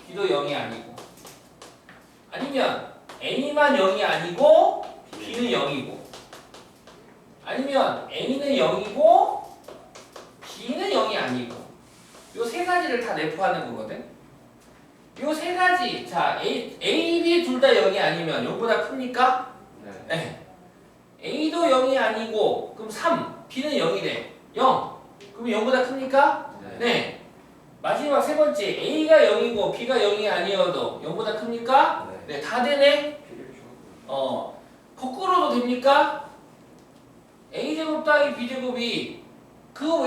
Speaker 1: B도 0이 아니고 아니면 A만 0이 아니고 B는 0이고 아니면 A는 0이고 B는 0이 아니고 요 세 가지를 다 내포하는 거거든. 요 세 가지 자 A, B 둘 다 0이 아니면 0보다 큽니까?
Speaker 3: 네.
Speaker 1: 네. A도 0이 아니고 그럼 3 B는 0이래 0 그럼 0보다 큽니까?
Speaker 3: 네.
Speaker 1: 네. 마지막 세 번째 A가 0이고 B가 0이 아니어도 0보다 큽니까?
Speaker 2: 네.
Speaker 1: 네, 다 되네.
Speaker 3: P를 줘.
Speaker 1: 거꾸로도 됩니까? A제곱 더하기 B제곱이 그거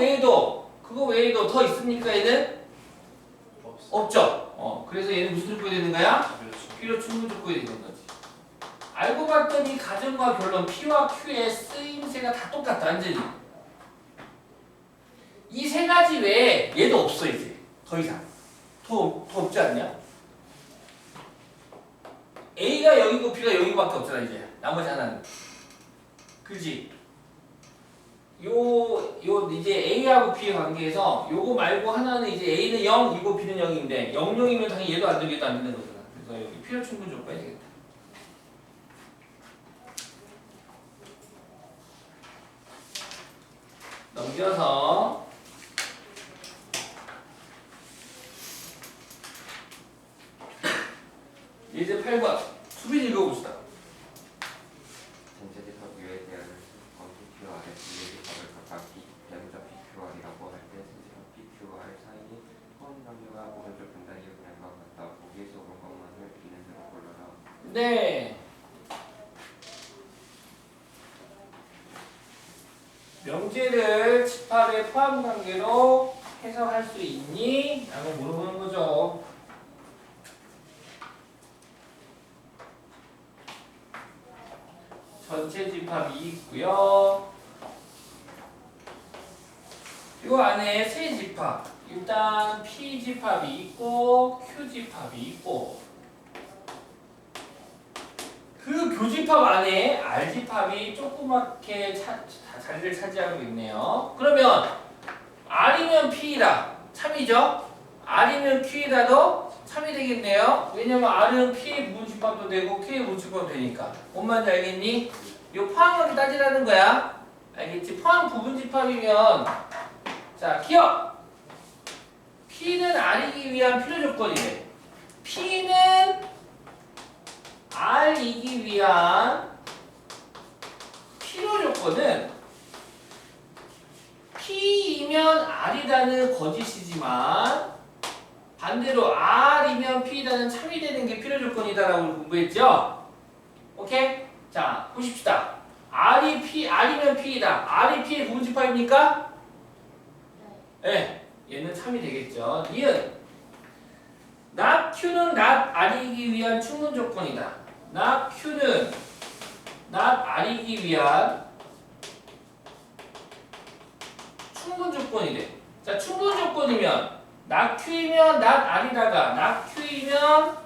Speaker 1: 외에도 더 있습니까? 얘는?
Speaker 2: 없어.
Speaker 1: 없죠. 그래서 얘는 무슨 조건이 되는 거야?
Speaker 2: 그렇죠.
Speaker 1: 필요 충분 조건이 되는 거지. 알고 봤더니 가정과 결론 P와 Q의 쓰임새가 다 똑같다 완전히. 이 세 가지 외에 얘도 없어 이제 더 이상 더 없지 않냐? A가 0이고 B가 0이고밖에 없잖아 이제 나머지 하나는. 그지? 요 이제 A하고 B의 관계에서 요거 말고 하나는 이제 A는 0이고 B는 0인데 0, 0이면 당연히 얘도 안 되고 얘도 안 되는 거잖아. 그래서 여기 필요 충분 조건이 되겠다. 넘겨서 예제 8번 수빈 읽어봅시다.
Speaker 3: 전체 집합 U에 대한 PQR의 집합을 각각 대문자 PQR이라고 할 때 전체 집합 PQR 사이의 포함 남녀가 오른쪽 분단이 그림과 같다. 보기에서 온 것만을 있는 대로 골라라.
Speaker 1: 네. 명제를 집합의 포함 관계로 해석할 수 있니? 라고 물어보는 거죠. 전체 집합이 있고요. 이 안에 세 집합. 일단 P 집합이 있고 Q 집합이 있고 그 교집합 안에 R 집합이 조그맣게 자리를 차지하고 있네요. 그러면 R이면 P이다. 참이죠? R이면 Q이다도 참이 되겠네요. 왜냐면 R은 P의 부분집합도 되고 Q의 부분집합도 되니까. 뭔 말인지 알겠니? 이 포함을 따지라는 거야. 알겠지? 포함 부분집합이면 자, 기억! P는 R이기 위한 필요 조건이래. P는 R이기 위한 필요 조건은 P이면 R이다는 거짓이지만 반대로 R이면 P이다는 참이 되는 게 필요 조건이다라고 공부했죠? 오케이? 자, 보십시다. R이면 P이다. R이 P의 부분집합입니까? 네. 얘는 참이 되겠죠. 니은 not Q는 not R이기 위한 충분 조건이다. not Q는 not R이기 위한 충분 조건이래. 자, 충분 조건이면 not Q이면 not R이다가 not Q이면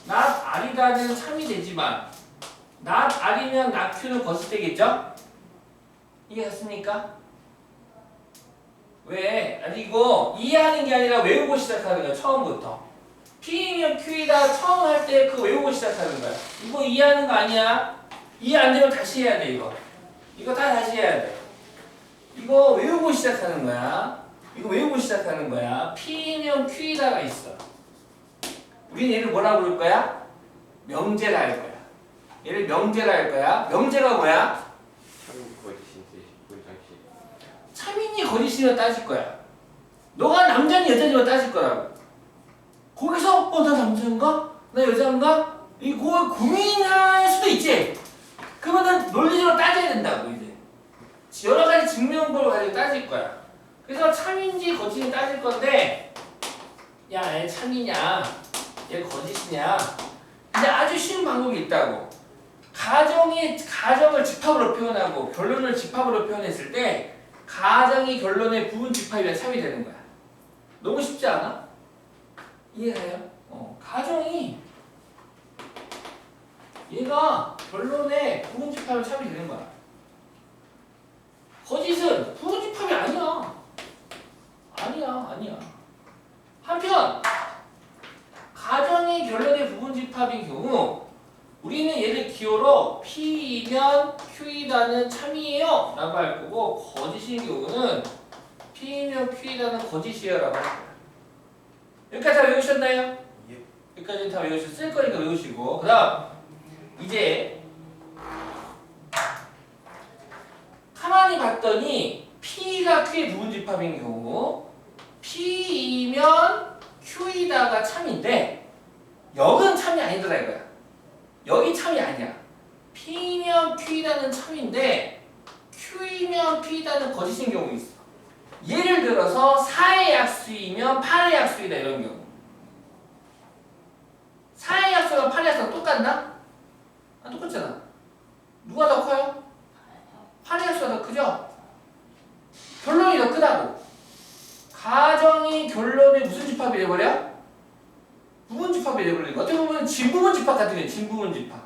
Speaker 1: not R이다는 참이 되지만 not R이면 not Q는 거짓되겠죠? 이해했습니까? 왜? 아니 이거 이해하는 게 아니라 외우고 시작하는 거야. 처음부터. P이면 Q이다 처음 할 때 그거 외우고 시작하는 거야. 이거 이해하는 거 아니야. 이해 안 되면 다시 해야 돼 이거. 이거 다 다시 해야 돼. 이거 외우고 시작하는 거야. 이거 외우고 시작하는 거야. P이면 Q이다가 있어. 우린 얘를 뭐라 부를 거야? 명제라 할 거야. 얘를 명제라 할 거야. 명제가 뭐야?
Speaker 3: 참 거짓인지 문장식.
Speaker 1: 참인지 거짓이면 따질 거야. 너가 남자니 여자니만 따질 거라고. 거기서 나 남자인가? 나 여자인가? 이거 고민할 수도 있지. 그러면은 논리적으로 따져야 된다고 이제. 여러 가지 증명법을 가지고 따질 거야. 그래서 참인지 거짓인지 따질 건데, 야, 얘 참이냐? 얘 거짓이냐? 근데 아주 쉬운 방법이 있다고. 가정을 집합으로 표현하고 결론을 집합으로 표현했을 때 가정이 결론의 부분 집합이랑 참이 되는 거야. 너무 쉽지 않아? 이해해요? 가정이 얘가 결론의 부분 집합이랑 참이 되는 거야. 거짓은 부분 집합이 아니야. 아니야. 한편 가정이 결론의 부분 집합인 경우 우리는 얘를 기호로 P이면 Q이다는 참이에요 라고 할 거고, 거짓인 경우는 P이면 Q이다는 거짓이에요 라고 할 거야. 여기까지 다 외우셨나요?
Speaker 2: 예.
Speaker 1: 여기까지는 다 외우셨어요. 쓸 거니까 외우시고, 그 다음 이제 가만히 봤더니 P가 Q의 부분집합인 경우 P이면 Q이다가 참인데 여긴 참이 아니더라 이거야. 여기 참이 아니야. P면 Q이다는 참인데 Q이면 P이다는 거짓인 경우 있어. 예를 들어서 4의 약수이면 8의 약수이다 이런 경우. 4의 약수가 8의 약수가 똑같나? 똑같잖아. 누가 더 커요? 8의 약수가 더 크죠? 결론이 더 크다고. 가정이 결론의 무슨 집합이 돼버려? 부분 집합이 돼버리는 거. 어떻게 보면 진부분 집합 같은 게 진부분 집합.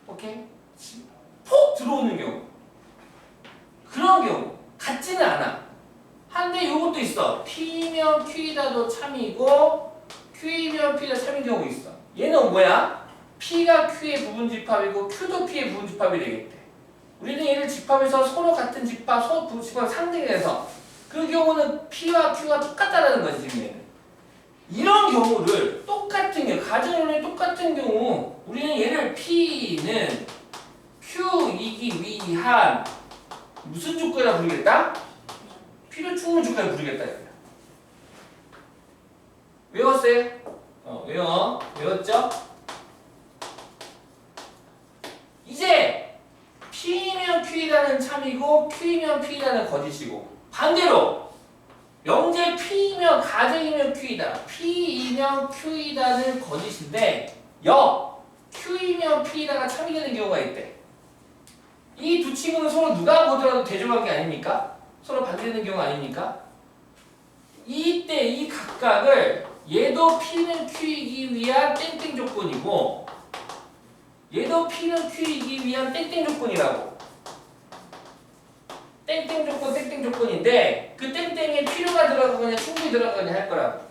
Speaker 1: 오케이? 폭 들어오는 경우. 그런 경우. 같지는 않아. 한데 요것도 있어. P면 Q이다도 참이고 Q이면 P다 참인 경우 있어. 얘는 뭐야? P가 Q의 부분 집합이고 Q도 P의 부분 집합이 되겠대. 우리는 얘를 집합해서 서로 같은 집합, 집합 상등해서 그 경우는 P와 Q가 똑같다라는 거지 지금 얘는. 이런 경우를 똑같은 경우, 가정연의 똑같은 경우 우리는 얘를 P는 Q이기 위한 무슨 조건이라 부르겠다? 필요 충분 조건을 부르겠다. 외웠어요? 외웠죠? 이제 P이면 Q이라는 참이고 Q이면 P이라는 거짓이고 반대로 명제 P이면 가정이면 Q이다. P이면 Q이다는 거짓인데 Q이면 P이다가 참이 되는 경우가 있대. 이 두 친구는 서로 누가 보더라도 대조관계 아닙니까? 서로 반대되는 경우 아닙니까? 이때 이 각각을 얘도 P는 Q이기 위한 땡땡 조건이고 얘도 P는 Q이기 위한 땡땡 조건이라고. 땡땡 조건, 땡땡 조건인데 그 땡땡에 필요가 들어가거나 충분히 들어가거나 할 거라고.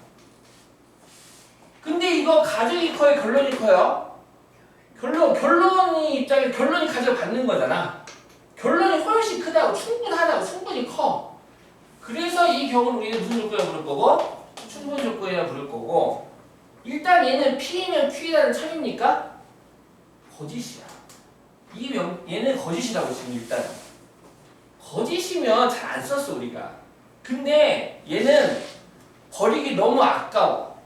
Speaker 1: 근데 이거 가정이 커요? 결론이 커요? 결론이 입장에 결론이 가져받는 거잖아. 결론이 훨씬 크다고, 충분하다고, 충분히 커. 그래서 이 경우는 우리는 무슨 조건이라고 부를 거고? 충분 조건이라고 부를 거고. 일단 얘는 P이면 Q라는 참입니까? 거짓이야. 얘는 거짓이라고 지금 일단. 거짓이면 잘 안 썼어 우리가. 근데 얘는 버리기 너무 아까워.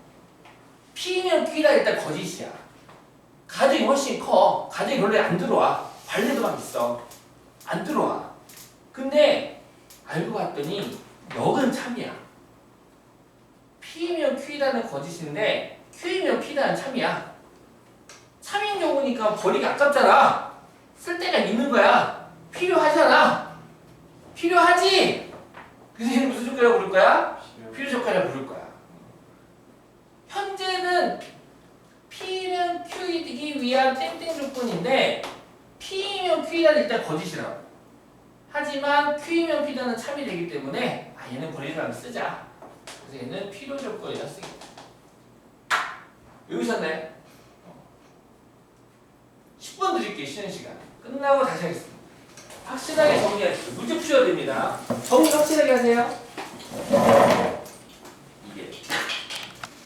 Speaker 1: P면 Q라 일단 거짓이야. 가정이 훨씬 커. 가정이 원래 안 들어와. 관례도만 있어. 안 들어와. 근데 알고 봤더니 역은 참이야. P면 Q라는 거짓인데 Q면 P라는 참이야. 참인 경우니까 버리기 아깝잖아. 쓸 데가 있는 거야. 필요하잖아. 필요하지? 그래서 얘는 무슨 조건이라고 부를 거야? 필요 조건이라고 부를 거야. 현재는 P는 Q이기 위한 땡땡 조건인데 P이면 Q라는 일단 거짓이라고. 하지만 Q이면 P라는 참이 되기 때문에 얘는 버리지 말고 쓰자. 그래서 얘는 필요 조건이라 쓰겠다. 외우셨나요? 10분 드릴게요. 쉬는 시간. 끝나고 다시 하겠습니다. 확실하게 정리하십시오. 문제 푸셔야 됩니다. 정리 확실하게 하세요.